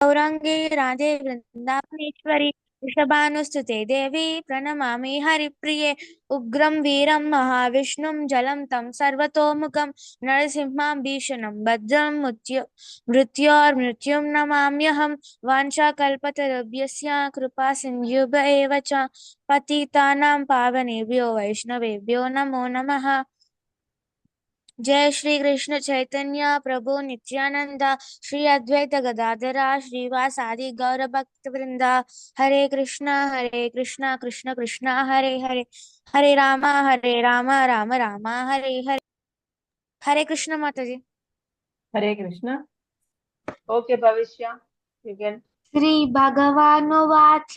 गौरांगे राधे वृंदावनेश्वरी वृषभानुस्तुते देवी प्रणमामि हरिप्रिये उग्रं वीरं महाविष्णुं जलं तं सर्वतोमुखं नरसिंहं भीषणं भद्रं मृत्योर्मृत्युं नमाम्यहं वाञ्छाकल्पतरुभ्यस्य कृपा सिन्धुभ्य एव च पतितानां पावनेभ्यो वैष्णवेभ्यो नमो नमः। जय श्री कृष्ण चैतन्य प्रभु नित्यानंद श्री अद्वैत गदाधरा श्रीवासादि गौर भक्त वृंदा हरे कृष्ण कृष्ण कृष्ण हरे हरे हरे राम राम राम हरे हरे। हरे कृष्ण माता जी। हरे कृष्ण। ओके भविष्य यू कैन। श्री भगवानुवाच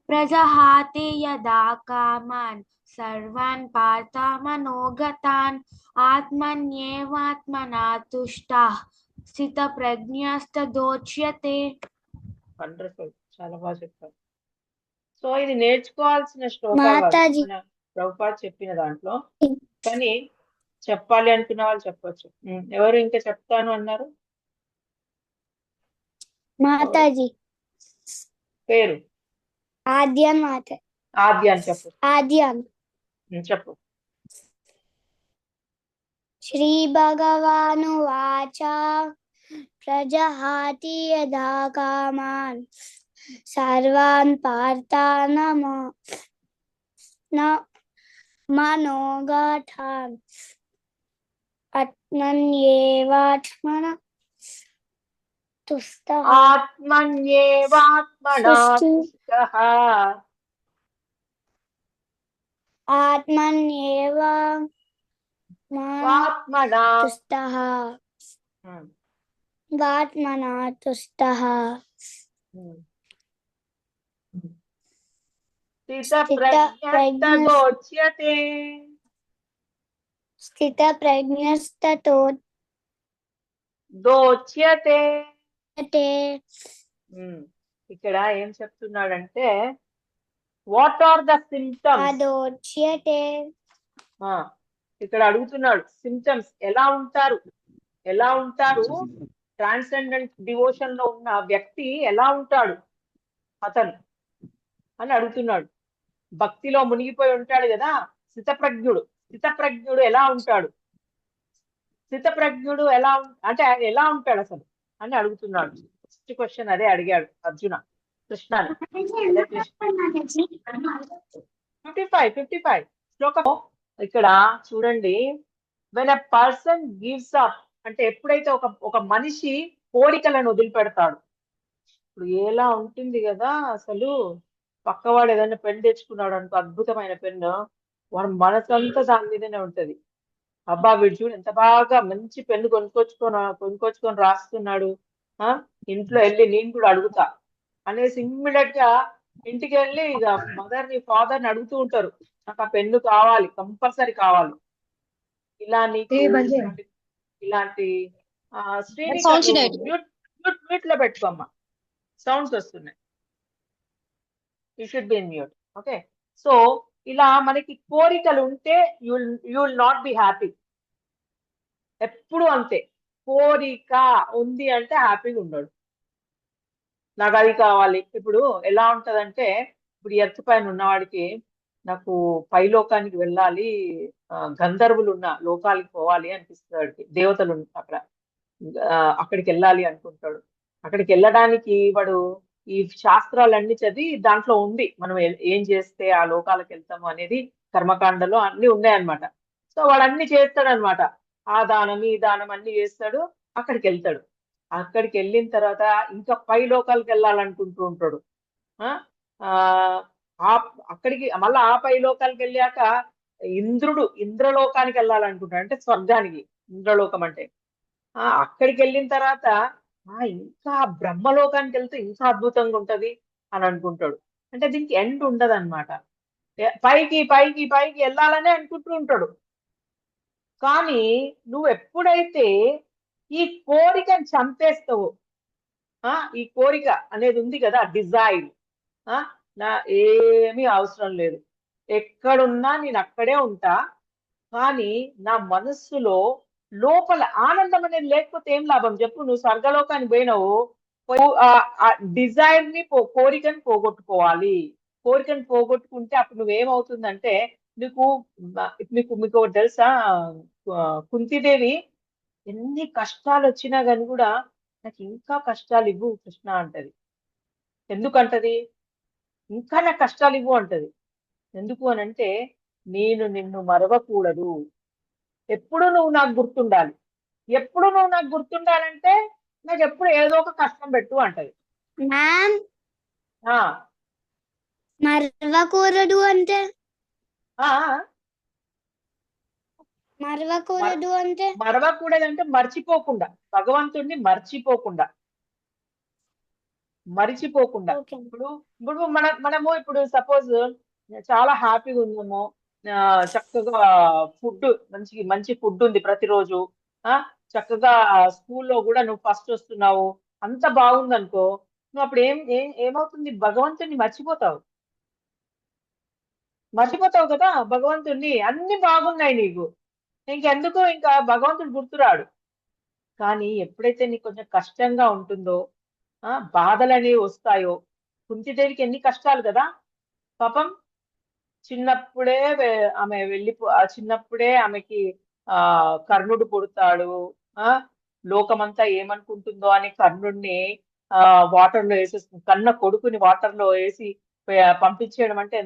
प्रजहाति यदा कामान् सर्वान् पार्थमनोगतान् आत्मन्येवात्मना तुष्टः స్థితప్రజ్ఞస్తదోచ్యతే. వండర్ఫుల్, చాలా బాగా చెప్పారు. సో ఇది నేర్చుకోవాల్సిన శ్లోక మాతాజీ మన ప్రభుపాద చెప్పిన దాంట్లో, కానీ చెప్పాలి అనుకున్న వాళ్ళు చెప్పొచ్చు. ఎవరు ఇంకా చెప్తాను అన్నారు? మాతాజీ పేరు ఆద్యాన్ మాత. ఆద్యాన్ చెప్పు. ఆద్యాన్ చెప్పు. శ్రీ భగవానువాచ ప్రజహాతి యదా కామాన్ సర్వాన్ మనోగతాన్ ఆత్మన్యేవాత్మన తుష్టః. ఆత్మన్యేవాత్మనా తుష్టః. ఆత్మన్యేవాత్మనా తుష్టః. వాత్మనా తుష్టః. స్థితప్రజ్ఞస్తదోచ్యతే. దోచ్యతే. ఇక్కడ ఏం చెప్తున్నాడంటే, వాట్ ఆర్ ద సిమ్టమ్స్? ఇక్కడ అడుగుతున్నాడు సిమ్టమ్స్ ఎలా ఉంటారు, ఎలా ఉంటారు ట్రాన్సెండెంట్ డివోషన్ లో ఉన్న వ్యక్తి ఎలా ఉంటాడు అతను అని అడుగుతున్నాడు. భక్తిలో మునిగిపోయి ఉంటాడు కదా స్థితప్రజ్ఞుడు. స్థితప్రజ్ఞుడు ఎలా ఉంటాడు? స్థితప్రజ్ఞుడు ఎలా అంటే ఆయన ఎలా ఉంటాడు అసలు అని అడుగుతున్నాడు. ఫస్ట్ క్వశ్చన్ అదే అడిగాడు అర్జున కృష్ణ. 55 శ్లోకం ఇక్కడ చూడండి. When a person gives up అంటే ఎప్పుడైతే ఒక మనిషి కోరికలను వదిలిపెడతాడు. ఇప్పుడు ఎలా ఉంటుంది కదా అసలు, పక్కవాడు ఏదైనా పెన్ను తెచ్చుకున్నాడు అనుకో, అద్భుతమైన పెన్ను, వాడు మనసంతా దాని మీదనే ఉంటది. అబ్బా వీడు చూడు ఎంత బాగా మంచి పెన్ను కొనుక్కొచ్చుకొని రాస్తున్నాడు, ఇంట్లో వెళ్ళి నేను కూడా అడుగుతా అనేసి ఇమ్మీడియట్ గా ఇంటికి వెళ్ళి ఇక మదర్ ని ఫాదర్ ని అడుగుతూ ఉంటారు, నాకు ఆ పెన్ను కావాలి, కంపల్సరీ కావాలి. ఇలా నీకు ఇలాంటి మ్యూట్ లో పెట్టుకోమ్మా, సౌండ్స్ వస్తున్నాయి. You should be in mute. Okay. So ఇలా మనకి కోరికలు ఉంటే you will not be happy. ఎప్పుడు అంతే, కోరిక ఉంది అంటే హ్యాపీగా ఉండడు. నాకు అది కావాలి. ఇప్పుడు ఎలా ఉంటదంటే, ఇప్పుడు ఎర్త్ పైన ఉన్నవాడికి నాకు పైలోకానికి వెళ్ళాలి, గంధర్వులు ఉన్న లోకాలకి పోవాలి అనిపిస్తుంది. దేవతలు అక్కడ, అక్కడికి వెళ్ళాలి అనుకుంటాడు. అక్కడికి వెళ్ళడానికి వాడు ఈ శాస్త్రాలన్నీ చదివి దాంట్లో ఉంది మనం ఏం చేస్తే ఆ లోకాలకు వెళ్తాము అనేది కర్మకాండలో అన్ని ఉన్నాయన్నమాట. సో వాడు అన్ని చేస్తాడనమాట. ఆ దానం ఈ దానం అన్ని చేస్తాడు, అక్కడికి వెళ్తాడు. అక్కడికి వెళ్ళిన తర్వాత ఇంకా పై లోకాలకు వెళ్ళాలనుకుంటూ ఉంటాడు. అక్కడికి మళ్ళీ ఆ పై లోకాలకు వెళ్ళాక ఇంద్రలోకానికి వెళ్ళాలనుకుంటాడు, అంటే స్వర్గానికి. ఇంద్రలోకం అంటే అక్కడికి వెళ్ళిన తర్వాత ఇంకా బ్రహ్మలోకానికి వెళ్తే ఇంకా అద్భుతంగా ఉంటది అని అనుకుంటాడు. అంటే దీనికి ఎండ్ ఉండదు అనమాట. పైకి పైకి పైకి వెళ్ళాలనే అనుకుంటూ ఉంటాడు. కానీ నువ్వు ఎప్పుడైతే ఈ కోరికను చంపేస్తావో, ఈ కోరిక అనేది ఉంది కదా డిజైర్, నా ఏమీ అవసరం లేదు, ఎక్కడున్నా నేను అక్కడే ఉంటా, కానీ నా మనస్సులో లోపల ఆనందం అనేది లేకపోతే ఏం లాభం చెప్పు? నువ్వు స్వర్గలోకానికి పోయినావు, డిజైర్ ని కోరికను పోగొట్టుకోవాలి. కోరికను పోగొట్టుకుంటే అప్పుడు నువ్వేమవుతుందంటే నీకు మీకు మీకు ఒకటి తెలుసా? కుంతిదేవి ఎన్ని కష్టాలు వచ్చినా గాని కూడా నాకు ఇంకా కష్టాలు ఇవ్వు కృష్ణ అంటది. ఎందుకంటది? ఇంకా నాకు కష్టాలు ఇవ్వు అంటది. ఎందుకు అనంటే నేను నిన్ను మరవకూడదు. ఎప్పుడు నువ్వు నాకు గుర్తుండాలి. ఎప్పుడు నువ్వు నాకు గుర్తుండాలంటే నాకు ఎప్పుడు ఏదో ఒక కష్టం పెట్టు అంటది. మ్యామ్ ఆ మరవకూడదు అంటే ఆ మరవకూడదు అంటే మరవకూడదంటే మర్చిపోకుండా, భగవంతుడిని మర్చిపోకుండా. ఓకే ఇప్పుడు ఇప్పుడు మనము ఇప్పుడు సపోజ్ చాలా హ్యాపీగా ఉన్నాము. చక్కగా ఫుడ్ మంచి ఫుడ్ ఉంది ప్రతిరోజు. ఆ చక్కగా స్కూల్లో కూడా నువ్వు ఫస్ట్ వస్తున్నావు. అంత బాగుందనుకో, నువ్వు అప్పుడు ఏమవుతుంది? భగవంతుడిని మర్చిపోతావు. మర్చిపోతావు కదా భగవంతుడిని. అన్ని బాగున్నాయి నీకు. ఇంకెందుకు ఇంకా భగవంతుడు గుర్తురాడు. కానీ ఎప్పుడైతే నీకు కొంచెం కష్టంగా ఉంటుందో, బాధలనేవి వస్తాయో, కుంతిదేవికి ఎన్ని కష్టాలు కదా పాపం. చిన్నప్పుడే ఆమె చిన్నప్పుడే ఆమెకి కర్ణుడు పుడతాడు. ఆ లోకమంతా ఏమనుకుంటుందో అని కర్ణుడిని వాటర్ లో వేసేస్తుంది. కన్న కొడుకుని వాటర్ లో వేసి పంపించేయడం అంటే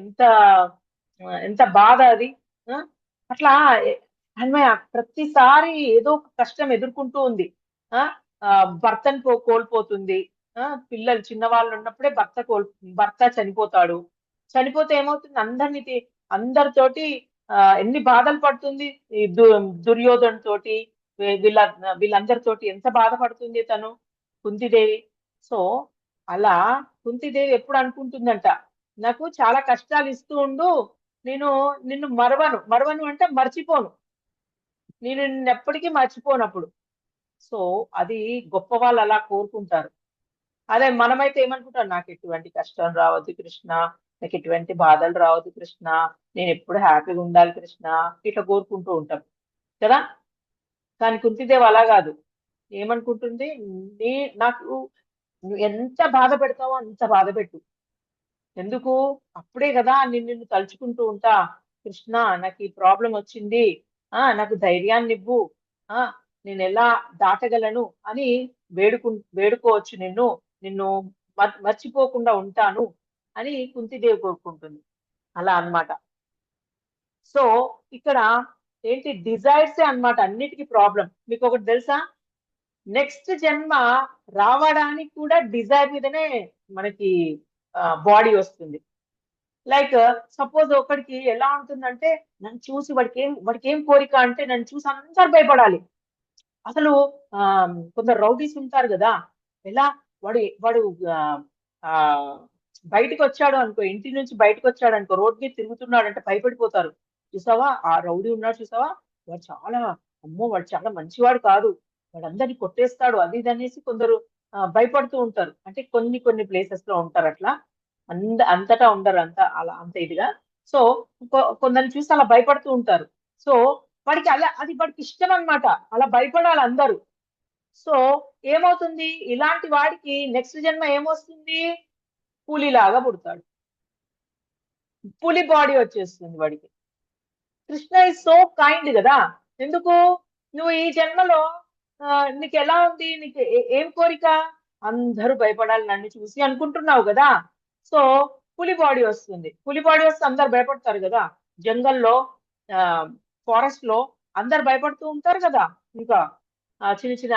ఎంత బాధ అది. ఆ అట్లా ఆమె ప్రతిసారి ఏదో ఒక కష్టం ఎదుర్కొంటూ ఉంది. ఆ ఆ, భర్తను కోల్పోతుంది. పిల్లలు చిన్నవాళ్ళు ఉన్నప్పుడే భర్త చనిపోతాడు. చనిపోతే ఏమవుతుంది? అందరితోటి ఎన్ని బాధలు పడుతుంది. ఈ దుర్యోధన్ తోటి వీళ్ళ వీళ్ళందరితోటి ఎంత బాధపడుతుంది తను, కుంతిదేవి. సో అలా కుంతిదేవి ఎప్పుడు అనుకుంటుందంట, నాకు చాలా కష్టాలు ఇస్తూ ఉండు, నేను నిన్ను మరవను అంటే మర్చిపోను, నేను నిన్ను ఎప్పటికీ మర్చిపోనప్పుడు. సో అది గొప్ప వాళ్ళు అలా కోరుకుంటారు. అదే మనమైతే ఏమనుకుంటాం? నాకు ఎటువంటి కష్టం రావద్దు కృష్ణ, నాకు ఎటువంటి బాధలు రావద్దు కృష్ణ, నేను ఎప్పుడు హ్యాపీగా ఉండాలి కృష్ణ, ఇట్లా కోరుకుంటూ ఉంటాం కదా. కానీ కుంతిదేవి అలా కాదు. ఏమనుకుంటుంది? నీ నాకు నువ్వు ఎంత బాధ పెడతావో అంత బాధ పెట్టు. ఎందుకు? అప్పుడే కదా నిన్ను తలుచుకుంటూ ఉంటా. కృష్ణ, నాకు ఈ ప్రాబ్లం వచ్చింది, నాకు ధైర్యాన్ని ఇవ్వు, ఆ నేను ఎలా దాటగలను అని వేడుకోవచ్చు నిన్ను మర్చిపోకుండా ఉంటాను అని కుంతిదేవి కోరుకుంటుంది. అలా అన్నమాట. సో ఇక్కడ ఏంటి? డిజైర్సే అన్నమాట అన్నిటికీ ప్రాబ్లం. మీకు ఒకటి తెలుసా? నెక్స్ట్ జన్మ రావడానికి కూడా డిజైర్ మీదనే మనకి బాడీ వస్తుంది. లైక్ సపోజ్ ఒకడికి ఎలా ఉంటుందంటే, నన్ను చూసి వాడికి ఏం కోరిక అంటే నన్ను చూసి అందరు భయపడాలి. అసలు కొందరు రౌడీస్ ఉంటారు కదా, ఎలా వాడు వాడు ఆ, ఆ, బయటకు వచ్చాడు అనుకో, ఇంటి నుంచి బయటకు వచ్చాడు అనుకో, రోడ్ మీద తిరుగుతున్నాడు అంటే భయపడిపోతారు. చూసావా ఆ రౌడీ ఉన్నాడు చూసావా, వాడు చాలా, అమ్మో వాడు చాలా మంచివాడు కాదు, వాడు అందరిని కొట్టేస్తాడు, అది ఇది అనేసి కొందరు భయపడుతూ ఉంటారు. అంటే కొన్ని ప్లేసెస్ లో ఉంటారు అట్లా. అంతటా ఉండరు అంత ఇదిగా. సో కొందరిని చూసి అలా భయపడుతూ ఉంటారు. సో వాడికి ఇష్టం అన్నమాట, అలా భయపడాలి అందరూ. సో ఏమవుతుంది? ఇలాంటి వాడికి నెక్స్ట్ జన్మ ఏమొస్తుంది? పులిలాగా పుడతాడు. పులి బాడీ వచ్చేస్తుంది వాడికి. కృష్ణ ఇస్ సో కైండ్ కదా. ఎందుకు? నువ్వు ఈ జన్మలో నీకు ఎలా ఉంది? నీకు ఏం కోరిక? అందరూ భయపడాలి నన్ను చూసి అనుకుంటున్నావు కదా. సో పులి బాడీ వస్తుంది. పులి బాడీ వస్తే అందరు భయపడతారు కదా. జంగల్లో, ఫారెస్ట్ లో అందరు భయపడుతూ ఉంటారు కదా. ఇంకా చిన్న చిన్న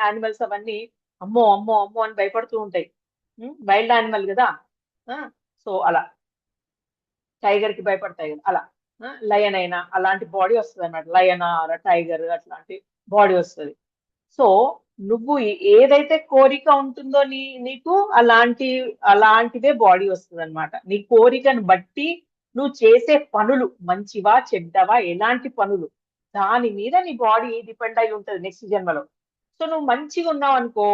యానిమల్స్ అవన్నీ అమ్మో అమ్మో అమ్మో అని భయపడుతూ ఉంటాయి. వైల్డ్ యానిమల్ కదా. సో అలా టైగర్ కి భయపడతాయి కదా. అలా లయన్ అయినా అలాంటి బాడీ వస్తుంది అన్నమాట. లయన్ టైగర్ అట్లాంటి బాడీ వస్తుంది. సో నువ్వు ఏదైతే కోరిక ఉంటుందో నీకు అలాంటిదే బాడీ వస్తుంది అనమాట. నీ కోరికను బట్టి నువ్వు చేసే పనులు మంచివా చెడ్డవా, ఎలాంటి పనులు, దాని మీద నీ బాడీ డిపెండ్ అయి ఉంటది నెక్స్ట్ జన్మలో. సో నువ్వు మంచిగా ఉన్నావు అనుకో,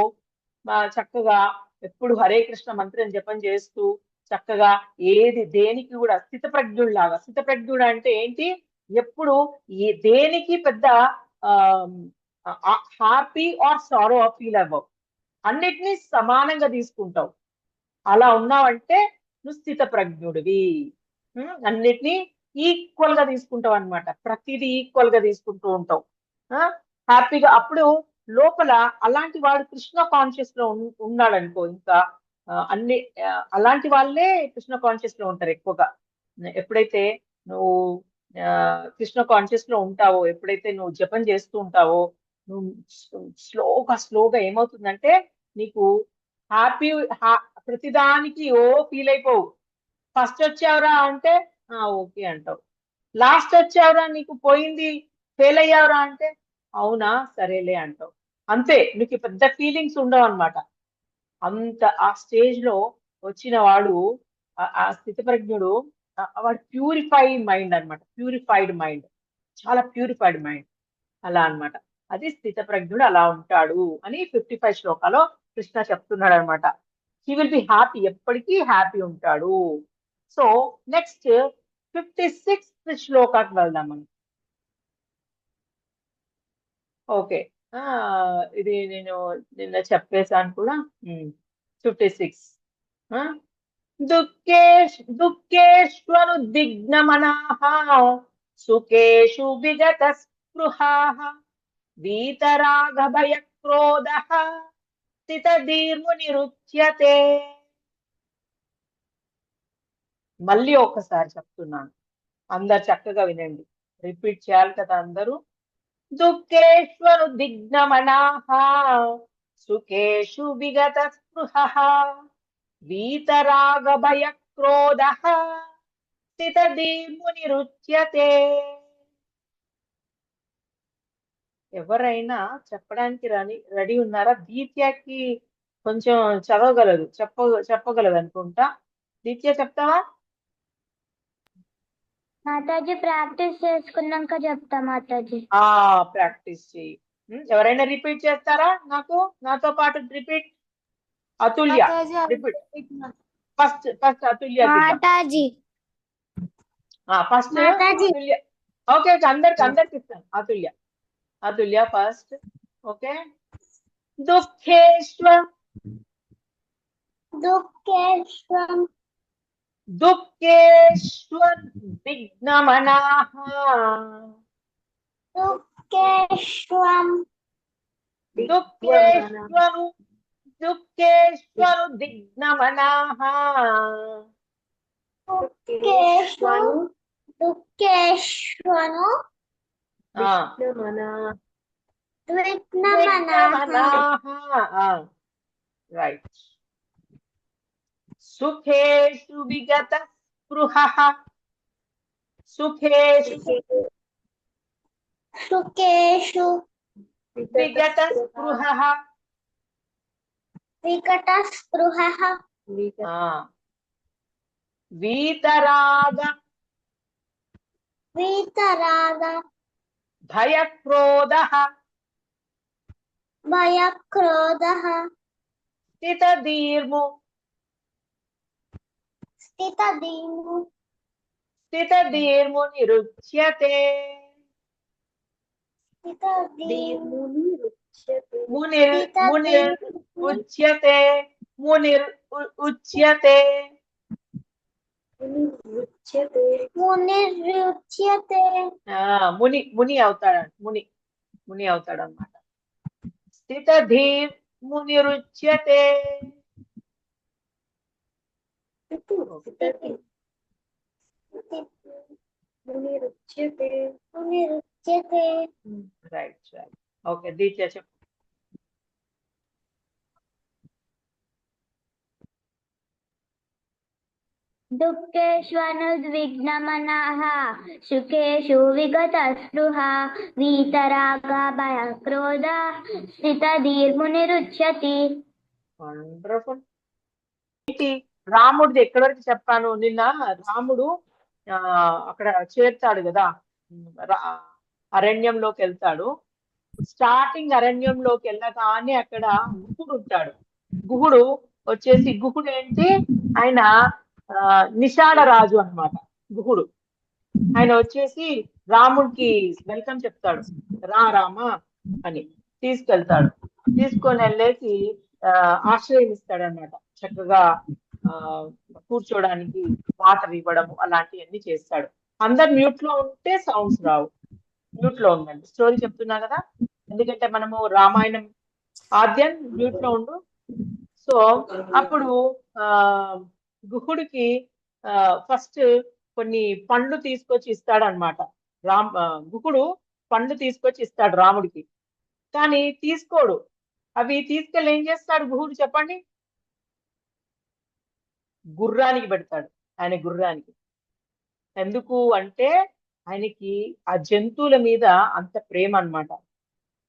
చక్కగా ఎప్పుడు హరే కృష్ణ మంత్రం జపం చేస్తూ చక్కగా దేనికి కూడా స్థితప్రజ్ఞుడిలాగా. స్థితప్రజ్ఞుడు అంటే ఏంటి? ఎప్పుడు దేనికి పెద్ద హ్యాపీ ఆర్ సారో ఫీల్ అవ్వవు. అన్నిటినీ సమానంగా తీసుకుంటావు. అలా ఉన్నావంటే నువ్వు స్థిత ప్రజ్ఞుడివి. అన్నిటినీ ఈక్వల్ గా తీసుకుంటావు అన్నమాట. ప్రతిదీ ఈక్వల్ గా తీసుకుంటూ ఉంటావు. హ్యాపీగా అప్పుడు లోపల అలాంటి వాడు కృష్ణ కాన్షియస్ లో ఉన్నాడు అనుకో, ఇంకా అన్ని అలాంటి వాళ్ళే కృష్ణ కాన్షియస్ లో ఉంటారు ఎక్కువగా. ఎప్పుడైతే నువ్వు కృష్ణ కాన్షియస్ లో ఉంటావో, ఎప్పుడైతే నువ్వు జపం చేస్తూ ఉంటావో, నువ్వు స్లోగా ఏమవుతుందంటే నీకు హ్యాపీ, ప్రతిదానికి ఫీల్ అయిపోవు. ఫస్ట్ వచ్చావురా అంటే ఓకే అంటావు. లాస్ట్ వచ్చావురా, నీకు పోయింది, ఫెయిల్ అయ్యావురా అంటే అవునా సరేలే అంటావు. అంతే, నీకు పెద్ద ఫీలింగ్స్ ఉండవు అనమాట. అంత ఆ స్టేజ్ లో వచ్చిన వాడు, ఆ స్థితప్రజ్ఞుడు, వాడు ప్యూరిఫైడ్ మైండ్ అనమాట. ప్యూరిఫైడ్ మైండ్, చాలా ప్యూరిఫైడ్ మైండ్ అలా అన్నమాట. అది స్థితప్రజ్ఞుడు అలా ఉంటాడు అని 55 శ్లోకాలో కృష్ణ చెప్తున్నాడు అనమాట. హీ విల్ బి హ్యాపీ, ఎప్పటికీ హ్యాపీ ఉంటాడు. సో నెక్స్ట్ 56th శ్లోకాకి వెళ్దాం మనం. ఓకే, ఇది నేను నిన్న చెప్పేశాను కూడా. 56 దుఃఖేష్వనుద్విగ్నమనాః సుఖేషు విగత స్పృహాః వీతరాగభయక్రోధః స్థితధీర్మునిరుచ్యతే. మళ్ళీ ఒకసారి చెప్తున్నాను, అందరు చక్కగా వినండి. రిపీట్ చేయాలి కదా అందరూ. దుఃఖేష్వనుద్విగ్నమనాః సుఖేషు విగత స్పృహః వీతరాగభయక్రోధః స్థితధీర్మునిరుచ్యతే. ఎవరైనా చెప్పడానికి రెడీ ఉన్నారా? దీత్యకి కొంచెం చదవగలదు, చెప్పగలదు అనుకుంటా. దీత్య చెప్తావా? మాతాజీ ప్రాక్టీస్ చేసుకున్నాక చెప్తా మాతాజీ. ప్రాక్టీస్ చెయ్యి. ఎవరైనా రిపీట్ చేస్తారా? నాతో పాటు repeat. Atulya repeat. First Atulya Mataji. First Atulya. Okay, అందరికి ఇస్తాను. అతుల్య ఫస్ట్. ఓకే. దుఃఖేష్వనుద్విగ్నమనాః దుఃఖేష్వనుద్విగ్నమనాః రైట్. సుఖేషు విగత స్పృహః విగత స్పృహః వీతరాగ భయక్రోధః స్థితధీర్మునిరుచ్యతే. ముని అవుతాడు, ముని అవుతాడు అన్నమాట. స్థితధీర్మునిరుచ్యతే. రైట్. ఓకే, దీత్య చెప్పు. దుఃఖేష్వనుద్విగ్నమనాః సుఖేషు విగత స్పృహ వీతరాగభయక్రోధః స్థితధీర్మునిరుచ్యతే. వండర్ఫుల్. రాముడిది ఎక్కడి వరకు చెప్పాను నిన్న? రాముడు అక్కడ చేరుతాడు కదా, అరణ్యంలోకి వెళ్తాడు. స్టార్టింగ్ అరణ్యంలోకి వెళ్ళగానే అక్కడ గుహుడు ఉంటాడు. గుహుడు ఏంటి, ఆయన నిషాడ రాజు అన్నమాట. గుహుడు ఆయన వచ్చేసి రాముడికి వెల్కమ్ చెప్తాడు. రామ అని తీసుకొని వెళ్ళేసి ఆశ్రయం ఇస్తాడనమాట. చక్కగా ఆ కూర్చోడానికి వాటర్ ఇవ్వడము అలాంటివన్నీ చేస్తాడు. అందరు మ్యూట్ లో ఉంటే సౌండ్స్ రావు. మ్యూట్ లో ఉండండి. స్టోరీ చెప్తున్నా కదా, ఎందుకంటే మనము రామాయణం ఆద్యం మ్యూట్ లో ఉండు. సో అప్పుడు ఆ గుహుడికి ఫస్ట్ కొన్ని పండ్లు తీసుకొచ్చి ఇస్తాడనమాట. గుహుడు పండ్లు తీసుకొచ్చి ఇస్తాడు రాముడికి, కానీ తీసుకోడు. అవి తీసుకెళ్ళి ఏం చేస్తాడు గుహుడు చెప్పండి? గుర్రానికి పెడతాడు, ఆయన గుర్రానికి. ఎందుకు అంటే ఆయనకి ఆ జంతువుల మీద అంత ప్రేమ అన్నమాట.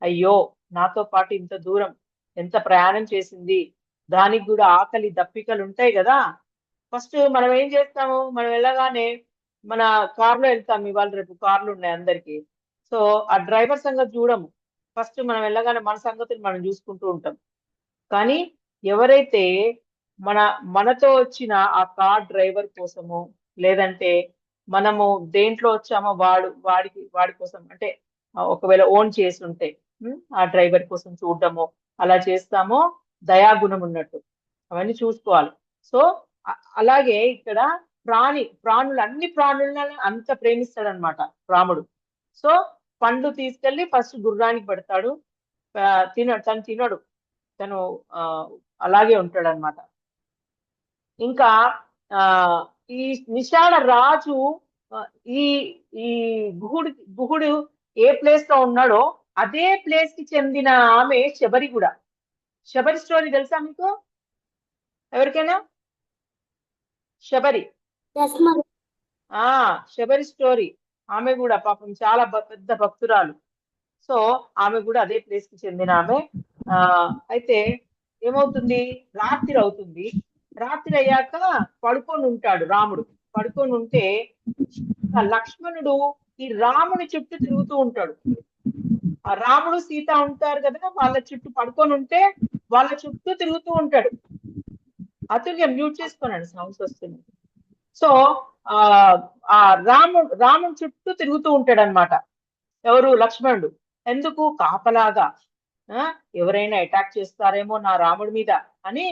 అయ్యో, నాతో పాటు ఇంత దూరం ఎంత ప్రయాణం చేసింది, దానికి కూడా ఆకలి దప్పికలు ఉంటాయి కదా. ఫస్ట్ మనం ఏం చేస్తాము, మనం వెళ్ళగానే మన కార్లో వెళ్తాం. ఇవాళ రేపు కార్లు ఉన్నాయి అందరికి. సో ఆ డ్రైవర్ సంగతి చూడము. ఫస్ట్ మనం వెళ్ళగానే మన సంగతిని మనం చూసుకుంటూ ఉంటాం. కానీ ఎవరైతే మనతో వచ్చిన ఆ కార్ డ్రైవర్ కోసము, లేదంటే మనము దేంట్లో వచ్చామో వాడి కోసం, అంటే ఒకవేళ ఓన్ చేసి ఉంటే ఆ డ్రైవర్ కోసం చూడడము అలా చేస్తామో, దయాగుణం ఉన్నట్టు అవన్నీ చూసుకోవాలి. సో అలాగే ఇక్కడ అన్ని ప్రాణులను అంత ప్రేమిస్తాడనమాట రాముడు. సో పండ్లు తీసుకెళ్లి ఫస్ట్ గుర్రానికి పెడతాడు. తను తినడు, తను అలాగే ఉంటాడు అనమాట. ఇంకా ఆ ఈ నిషాడ రాజు ఈ ఈ గుహుడు ఏ ప్లేస్ లో ఉన్నాడో అదే ప్లేస్ కి చెందిన ఆమె శబరి కూడా. శబరి స్టోరీ తెలుసా మీకు ఎవరికైనా? శబరి శబరి స్టోరీ. ఆమె కూడా పాపం చాలా పెద్ద భక్తురాలు. సో ఆమె కూడా అదే ప్లేస్ కి చెందిన ఆమె. అయితే ఏమవుతుంది, రాత్రి అవుతుంది. రాత్రి అయ్యాక పడుకొని ఉంటాడు రాముడు. పడుకొని ఉంటే లక్ష్మణుడు ఈ రాముని చుట్టూ తిరుగుతూ ఉంటాడు. ఆ రాముడు సీత ఉంటారు కదా, వాళ్ళ చుట్టూ పడుకొని ఉంటే వాళ్ళ చుట్టూ తిరుగుతూ ఉంటాడు. అతను మ్యూట్ చేసుకోనండి, సౌండ్స్ వస్తుంది. సో ఆ రాముడు చుట్టూ తిరుగుతూ ఉంటాడు అనమాట. ఎవరు? లక్ష్మణుడు. ఎందుకు? కాపలాగా. ఎవరైనా అటాక్ చేస్తారేమో నా రాముడి మీద అని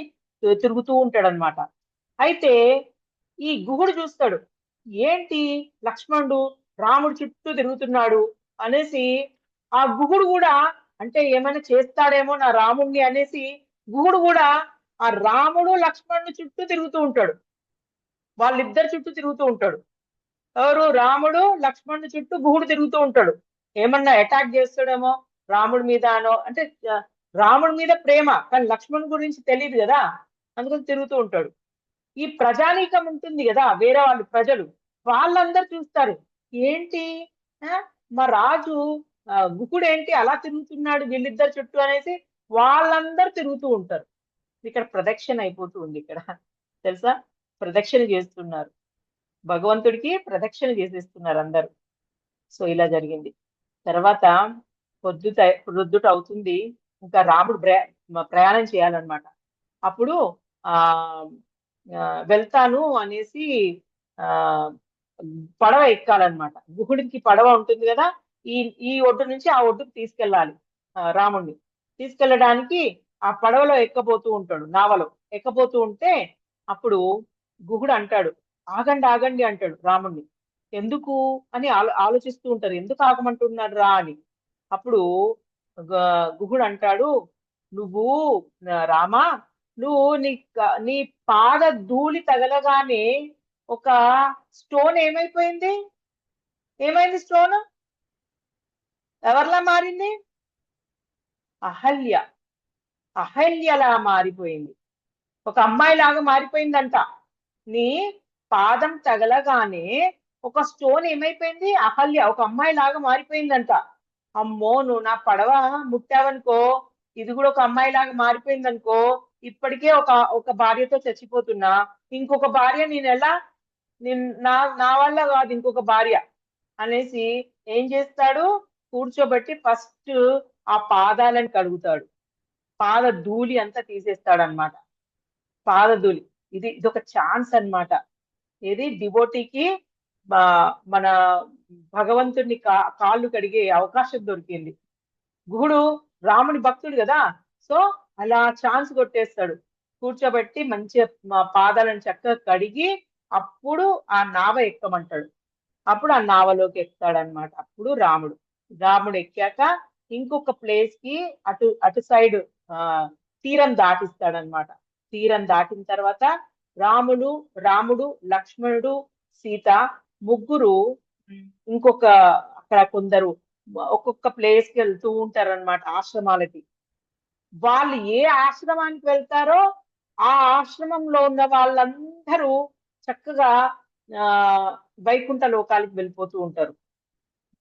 తిరుగుతూ ఉంటాడు అనమాట. అయితే ఈ గుహుడు చూస్తాడు, ఏంటి లక్ష్మణుడు రాముడు చుట్టూ తిరుగుతున్నాడు అనేసి. ఆ గుహుడు కూడా అంటే ఏమైనా చేస్తాడేమో నా రాముడిని అనేసి గుహుడు కూడా ఆ రాముడు లక్ష్మణుడు చుట్టూ తిరుగుతూ ఉంటాడు. వాళ్ళిద్దరి చుట్టూ తిరుగుతూ ఉంటాడు. ఎవరు? రాముడు లక్ష్మణుడి చుట్టూ గుహుడు తిరుగుతూ ఉంటాడు. ఏమన్నా అటాక్ చేస్తాడేమో రాముడి మీద అనో, అంటే రాముడి మీద ప్రేమ, కానీ లక్ష్మణుడి గురించి తెలియదు కదా, అందుకని తిరుగుతూ ఉంటాడు. ఈ ప్రజానీకం ఉంటుంది కదా, వేరే వాళ్ళు ప్రజలు, వాళ్ళందరూ చూస్తారు, ఏంటి మా రాజు గుహుడు ఏంటి అలా తిరుగుతున్నాడు వీళ్ళిద్దరు చుట్టూ అనేసి వాళ్ళందరూ తిరుగుతూ ఉంటారు. ఇక్కడ ప్రదక్షిణ అయిపోతూ ఉంది. ఇక్కడ తెలుసా, ప్రదక్షిణ చేస్తున్నారు, భగవంతుడికి ప్రదక్షిణ చేసేస్తున్నారు అందరు. సో ఇలా జరిగింది. తర్వాత పొద్దుట అవుతుంది. ఇంకా రాముడు ప్రయాణం చేయాలన్నమాట. అప్పుడు ఆ వెళ్తాను అనేసి ఆ పడవ ఎక్కాలన్నమాట. గుహుడికి పడవ ఉంటుంది కదా, ఈ ఒడ్డు నుంచి ఆ ఒడ్డుకు తీసుకెళ్ళాలి. రాముడిని తీసుకెళ్ళడానికి ఆ పడవలో ఎక్కబోతూ ఉంటాడు, నావలో ఎక్కబోతూ ఉంటే అప్పుడు గుహుడు అంటాడు, ఆగండి ఆగండి అంటాడు రాముడిని. ఎందుకు అని ఆలోచిస్తూ ఉంటారు, ఎందుకు ఆగమంటున్నాడు రా అని. అప్పుడు గుహుడు అంటాడు, నువ్వు రామా, నువ్వు నీ పాద ధూళి తగలగానే ఒక స్టోన్ ఏమైపోయింది? స్టోన్ ఎవరిలా మారింది? అహల్యలా మారిపోయింది. ఒక అమ్మాయి లాగా మారిపోయిందంట. నీ పాదం తగలగానే ఒక స్టోన్ ఏమైపోయింది? అహల్య ఒక అమ్మాయి లాగా మారిపోయిందంట. అమ్మో, నువ్వు నా పడవ ముట్టావనుకో, ఇది కూడా ఒక అమ్మాయి లాగా మారిపోయింది అనుకో, ఇప్పటికే ఒక భార్యతో చచ్చిపోతున్నా, ఇంకొక భార్య నా వల్ల కాదు ఇంకొక భార్య అనేసి ఏం చేస్తాడు, కూర్చోబెట్టి ఫస్ట్ ఆ పాదాలను కడుగుతాడు. పాద ధూళి అంతా తీసేస్తాడు అనమాట. పాద ధూళి ఇదొక ఛాన్స్ అన్నమాట. ఇది డివోటీకి మన భగవంతుడిని కాళ్ళు కడిగే అవకాశం దొరికింది. గుహుడు రాముని భక్తుడు కదా, సో అలా ఛాన్స్ కొట్టేస్తాడు. కూర్చోబెట్టి మంచిగా మా పాదాలను చక్కగా కడిగి అప్పుడు ఆ నావ ఎక్కమంటాడు. అప్పుడు ఆ నావలోకి ఎక్కుతాడనమాట. అప్పుడు రాముడు ఎక్కాక ఇంకొక ప్లేస్ కి అటు అటు సైడ్ ఆ తీరం దాటిస్తాడనమాట. తీరం దాటిన తర్వాత రాముడు రాముడు లక్ష్మణుడు సీత ముగ్గురు ఇంకొక అక్కడ కొందరు ఒక్కొక్క ప్లేస్ కి వెళ్తూ ఉంటారన్నమాట ఆశ్రమాలకి. వాళ్ళు ఏ ఆశ్రమానికి వెళ్తారో ఆ ఆశ్రమంలో ఉన్న వాళ్ళందరూ చక్కగా ఆ వైకుంఠ లోకాలకు వెళ్ళిపోతూ ఉంటారు.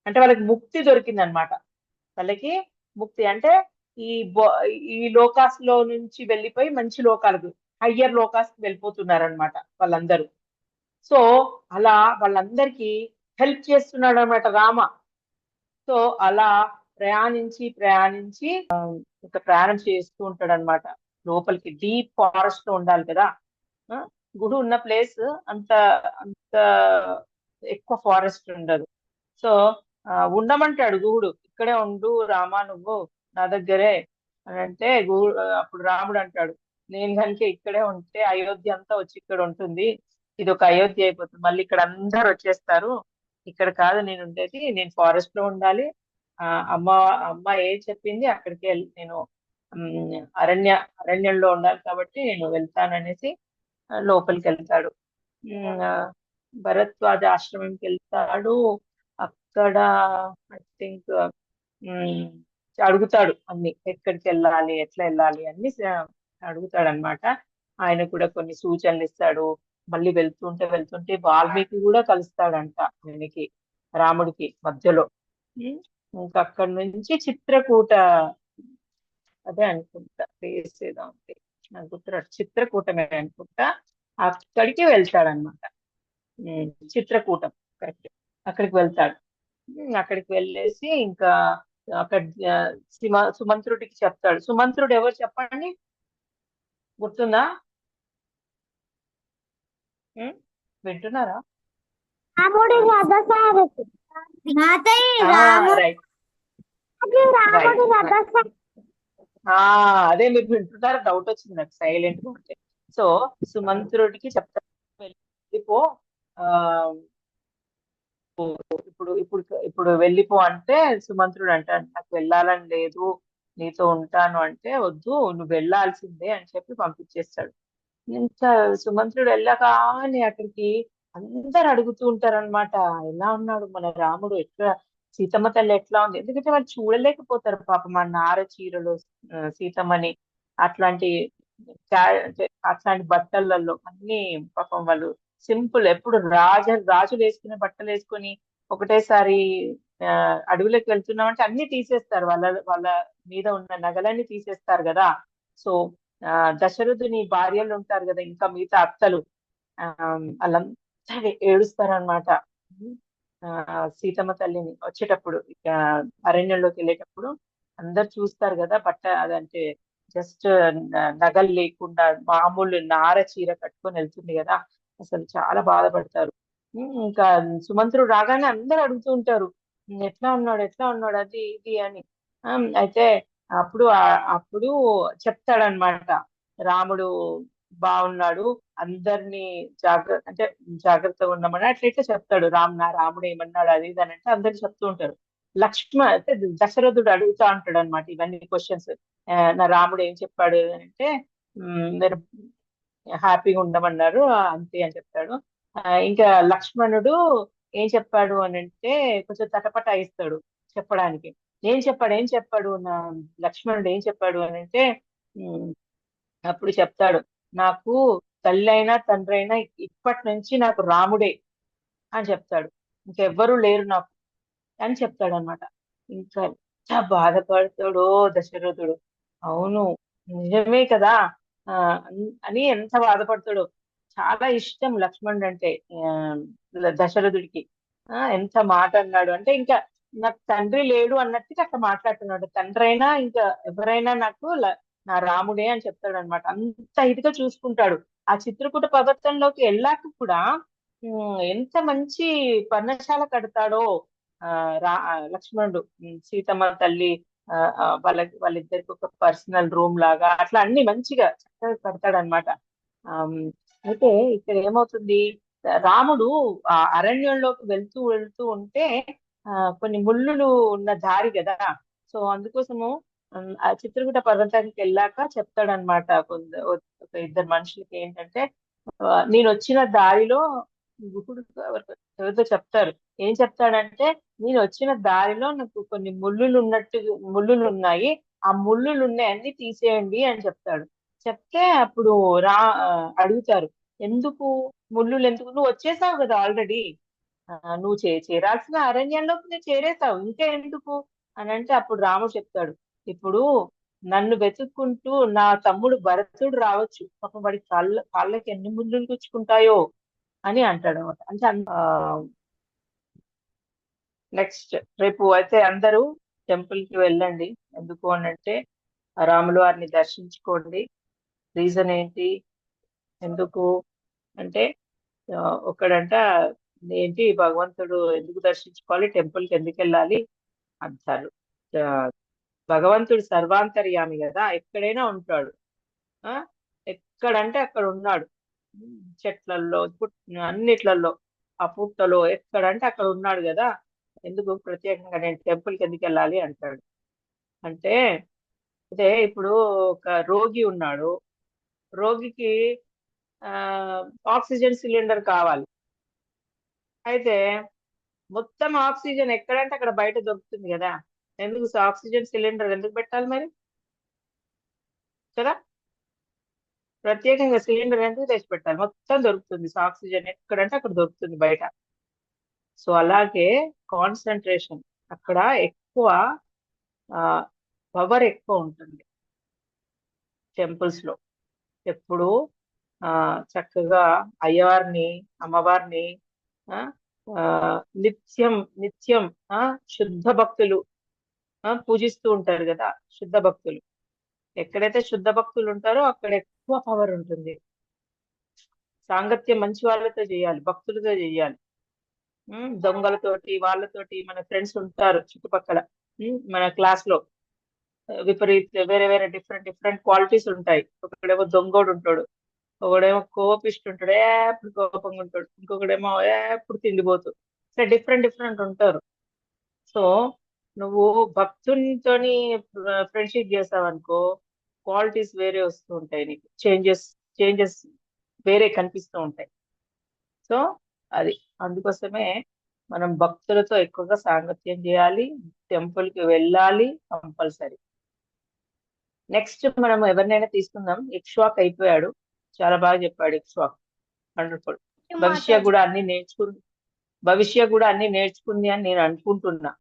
అంటే వాళ్ళకి ముక్తి దొరికింది అనమాట. వాళ్ళకి ముక్తి అంటే ఈ ఈ లోకాస్ లో నుంచి వెళ్ళిపోయి మంచి లోకాలకు హయ్యర్ లోకాస్ కి వెళ్ళిపోతున్నారు అనమాట వాళ్ళందరూ. సో అలా వాళ్ళందరికీ హెల్ప్ చేస్తున్నాడు అనమాట రామ. సో అలా ప్రయాణించి ఇంకా ప్రయాణం చేస్తూ ఉంటాడు అనమాట. లోపలికి డీప్ ఫారెస్ట్ లో ఉండాలి కదా. ఆ, గుడి ఉన్న ప్లేస్ అంత అంత ఎక్కువ ఫారెస్ట్ ఉండదు. సో ఉండమంటాడు గుహుడు, ఇక్కడే ఉండు రామా నువ్వు నా దగ్గరే అని అంటే అప్పుడు రాముడు అంటాడు, నేను కనుక ఇక్కడే ఉంటే అయోధ్య అంతా వచ్చి ఇక్కడ ఉంటుంది, ఇది ఒక అయోధ్య అయిపోతుంది, మళ్ళీ ఇక్కడ అందరు వచ్చేస్తారు, ఇక్కడ కాదు నేను ఉండేది, నేను ఫారెస్ట్ లో ఉండాలి. ఆ అమ్మ అమ్మ ఏం చెప్పింది అక్కడికి వెళ్ళి నేను అరణ్యంలో ఉండాలి కాబట్టి నేను వెళ్తాననేసి లోపలికి వెళ్తాడు. ఆ, భరద్వాజ ఆశ్రమంకి వెళ్తాడు. అక్కడ ఐ థింక్ అడుగుతాడు అన్ని, ఎక్కడికి వెళ్ళాలి ఎట్లా వెళ్ళాలి అన్ని అడుగుతాడు అనమాట. ఆయన కూడా కొన్ని సూచనలు ఇస్తాడు. మళ్ళీ వెళ్తుంటే వాల్మీకి కూడా కలుస్తాడంట ఆయనకి, రాముడికి మధ్యలో. ఉమ్, ఇంకా అక్కడి నుంచి చిత్రకూట, అదే అనుకుంటా ప్లేస్ ఏదో ఉంది నాకు గుర్తురాదు, చిత్రకూటమే అనుకుంటా. అక్కడికి వెళ్తాడనమాట. చిత్రకూటం, కరెక్ట్. అక్కడికి వెళ్తాడు. అక్కడికి వెళ్ళేసి ఇంకా అక్కడ సుమంత్రుడికి చెప్తాడు. సుమంత్రుడు ఎవరు చెప్పండి, గుర్తుందా? ఉమ్, వింటున్నారా? రాముడి రథసారథి. మాతయ్య రైట్ రాముడి రైట్. రథసారథి. అదే మీరు వింటున్నారా, డౌట్ వచ్చింది నాకు సైలెంట్ గా ఉంటే. సో సుమంత్రుడికి చెప్తాడు, వెళ్ళిపో, ఆ ఇప్పుడు ఇప్పుడు ఇప్పుడు వెళ్ళిపో అంటే సుమంత్రుడు అంటాడు, నాకు వెళ్ళాలని లేదు, నీతో ఉంటాను అంటే, వద్దు నువ్వు వెళ్ళాల్సిందే అని చెప్పి పంపించేస్తాడు. ఇంకా సుమంత్రుడు వెళ్ళగానే అక్కడికి అందరు అడుగుతూ ఉంటారన్నమాట, ఎలా ఉన్నాడు మన రాముడు, ఎట్లా సీతమ్మ తల్లి ఎట్లా ఉంది, ఎందుకంటే వాళ్ళు చూడలేకపోతారు పాపం ఆ నార చీరలో సీతమ్మని, అట్లాంటి అంటే అట్లాంటి బట్టలలో అన్ని పాపం వాళ్ళు సింపుల్, ఎప్పుడు రాజులు వేసుకునే బట్టలు వేసుకొని ఒకటేసారి ఆ అడవులకు వెళ్తున్నామంటే అన్ని తీసేస్తారు, వాళ్ళ మీద ఉన్న నగలన్నీ తీసేస్తారు కదా. సో ఆ దశరథుని భార్యలు ఉంటారు కదా, ఇంకా మిగతా అత్తలు, ఆ వాళ్ళంతా ఏడుస్తారనమాట. ఆ సీతమ్మ తల్లిని వచ్చేటప్పుడు ఇక అరణ్యంలోకి వెళ్ళేటప్పుడు అందరు చూస్తారు కదా, బట్ట అదంటే జస్ట్ నగలు లేకుండా మామూలు నార చీర కట్టుకొని వెళ్తుంది కదా, అసలు చాలా బాధపడతారు. ఇంకా సుమంత్రుడు రాగానే అందరు అడుగుతూ ఉంటారు, ఎట్లా ఉన్నాడు అది ఇది అని. అయితే అప్పుడు చెప్తాడనమాట, రాముడు బాగున్నాడు, అందరినీ అంటే జాగ్రత్తగా ఉండమని అట్లా ఇట్లా చెప్తాడు. రాముడు ఏమన్నాడు అది ఇది అని అంటే అందరు చెప్తూ ఉంటారు. అంటే దశరథుడు అడుగుతా ఉంటాడు అనమాట ఇవన్నీ క్వశ్చన్స్, నా రాముడు ఏం చెప్పాడు అని అంటే, మీరు హ్యాపీగా ఉండమన్నారు అంతే అని చెప్తాడు. ఇంకా లక్ష్మణుడు ఏం చెప్పాడు అని అంటే కొంచెం తటపటాయిస్తాడు చెప్పడానికి. ఏం చెప్పాడు నా లక్ష్మణుడు ఏం చెప్పాడు అని అంటే, ఉమ్, అప్పుడు చెప్తాడు, నాకు తల్లి అయినా తండ్రి అయినా ఇప్పటి నుంచి నాకు రాముడే అని చెప్తాడు, ఇంకెవ్వరూ లేరు నాకు అని చెప్తాడు అనమాట. ఇంకా ఎంత బాధపడతాడో దశరథుడు, అవును నిజమే కదా, ఆ అని ఎంత బాధపడతాడో. చాలా ఇష్టం లక్ష్మణుడు అంటే దశరథుడికి. ఎంత మాట అన్నాడు అంటే, ఇంకా నాకు తండ్రి లేడు అన్నట్టుగా అట్లా మాట్లాడుతున్నాడు, తండ్రి అయినా ఇంకా ఎవరైనా నాకు నా రాముడే అని చెప్తాడు అనమాట. అంత ఇదిగా చూసుకుంటాడు. ఆ చిత్రకూట పర్వతంలోకి వెళ్ళాక కూడా ఎంత మంచి పర్ణశాల కడతాడో లక్ష్మణుడు, సీతమ్మ తల్లి వాళ్ళిద్దరికి ఒక పర్సనల్ రూమ్ లాగా అట్లా అన్ని మంచిగా చక్కగా కడతాడు అనమాట. అయితే ఇక్కడ ఏమవుతుంది, రాముడు ఆ అరణ్యంలోకి వెళ్తూ వెళ్తూ ఉంటే కొన్ని ముళ్ళులు ఉన్న దారి కదా, సో అందుకోసము ఆ చిత్రకూట పర్వతానికి వెళ్ళాక చెప్తాడనమాట ఒక ఇద్దరు మనుషులకి ఏంటంటే, నేను వచ్చిన దారిలో గుహుడు ఎవరితో చెప్తారు, ఏం చెప్తాడంటే, నేను వచ్చిన దారిలో నాకు కొన్ని ముళ్ళులు ఉన్నాయి, ఆ ముళ్ళులు ఉన్నాయన్నీ తీసేయండి అని చెప్తాడు. చెప్తే అప్పుడు రా ఆ, అడుగుతారు, ఎందుకు ముళ్ళులు ఎందుకు, నువ్వు వచ్చేసావు కదా ఆల్రెడీ, నువ్వు చేరాల్సిన అరణ్యంలోకి నువ్వు చేరేసావు, ఇంకా ఎందుకు అని అంటే, అప్పుడు రాముడు చెప్తాడు, ఇప్పుడు నన్ను వెతుక్కుంటూ నా తమ్ముడు భరతుడు రావచ్చు, పాపం వాడి కాళ్ళకి ఎన్ని ముళ్ళులు గుచ్చుకుంటాయో అని అంటాడు అనమాట. అంటే నెక్స్ట్ రేపు అయితే అందరూ టెంపుల్ కి వెళ్ళండి. ఎందుకు అని అంటే రాముల వారిని దర్శించుకోండి. రీజన్ ఏంటి, ఎందుకు అంటే ఆ, ఒక్కడంట ఏంటి భగవంతుడు ఎందుకు దర్శించుకోవాలి, టెంపుల్ కి ఎందుకు వెళ్ళాలి అంటారు. ఆ, భగవంతుడు సర్వాంతర్యామి కదా, ఎక్కడైనా ఉంటాడు. ఆ ఎక్కడంటే అక్కడ ఉన్నాడు. చెట్లల్లో అన్నిట్లలో, ఆ పుట్టలో ఎక్కడంటే అక్కడ ఉన్నాడు కదా, ఎందుకు ప్రత్యేకంగా నేను టెంపుల్ కి ఎందుకు వెళ్ళాలి అంటాడు. అంటే అదే ఇప్పుడు ఒక రోగి ఉన్నాడు, రోగికి ఆ ఆక్సిజన్ సిలిండర్ కావాలి. అయితే మొత్తం ఆక్సిజన్ ఎక్కడంటే అక్కడ బయట దొరుకుతుంది కదా, ఎందుకు ఆక్సిజన్ సిలిండర్ ఎందుకు పెట్టాలి మరి, కదా, ప్రత్యేకంగా సిలిండర్ ఎందుకు తెచ్చి పెట్టాలి, మొత్తం దొరుకుతుంది, సో ఆక్సిజన్ ఎక్కడంటే అక్కడ దొరుకుతుంది బయట. సో అలాగే కాన్సన్ట్రేషన్ అక్కడ ఎక్కువ, ఆ పవర్ ఎక్కువ ఉంటుంది టెంపుల్స్ లో. ఎప్పుడు ఆ చక్కగా అయ్యవారిని అమ్మవారిని ఆ ఆ, నిత్యం నిత్యం శుద్ధ భక్తులు పూజిస్తూ ఉంటారు కదా, శుద్ధ భక్తులు. ఎక్కడైతే శుద్ధ భక్తులు ఉంటారో అక్కడ ఎక్కువ పవర్ ఉంటుంది. సాంగత్యం మంచి వాళ్ళతో చేయాలి, భక్తులతో చేయాలి. దొంగలతోటి వాళ్ళతోటి మన ఫ్రెండ్స్ ఉంటారు చుట్టుపక్కల. మన క్లాస్ లో విపరీత వేరే వేరే డిఫరెంట్ డిఫరెంట్ క్వాలిటీస్ ఉంటాయి. ఒకడేమో దొంగోడు ఉంటాడు, ఒకడేమో కోపిస్ట్ ఉంటాడు, ఎప్పుడు కోపంగా ఉంటాడు, ఇంకొకడేమో ఎప్పుడు తిండిపోతూ, ఇట్లా డిఫరెంట్ డిఫరెంట్ ఉంటారు. సో నువ్వు భక్తునితోని ఫ్రెండ్షిప్ చేసావనుకో, క్వాలిటీస్ వేరే వస్తూ ఉంటాయి, నీకు చేంజెస్ చేంజెస్ వేరే కనిపిస్తూ ఉంటాయి. సో అది అందుకోసమే మనం భక్తులతో ఎక్కువగా సాంగత్యం చేయాలి, టెంపుల్ కి వెళ్ళాలి కంపల్సరీ. నెక్స్ట్ మనం ఎవరినైనా తీసుకుందాం. ఇక్ష్వాక్ అయిపోయాడు, చాలా బాగా చెప్పాడు ఇక్ష్వాక్, వండర్ఫుల్. భవిష్య కూడా అన్ని నేర్చుకుంది అని నేను అనుకుంటున్నా.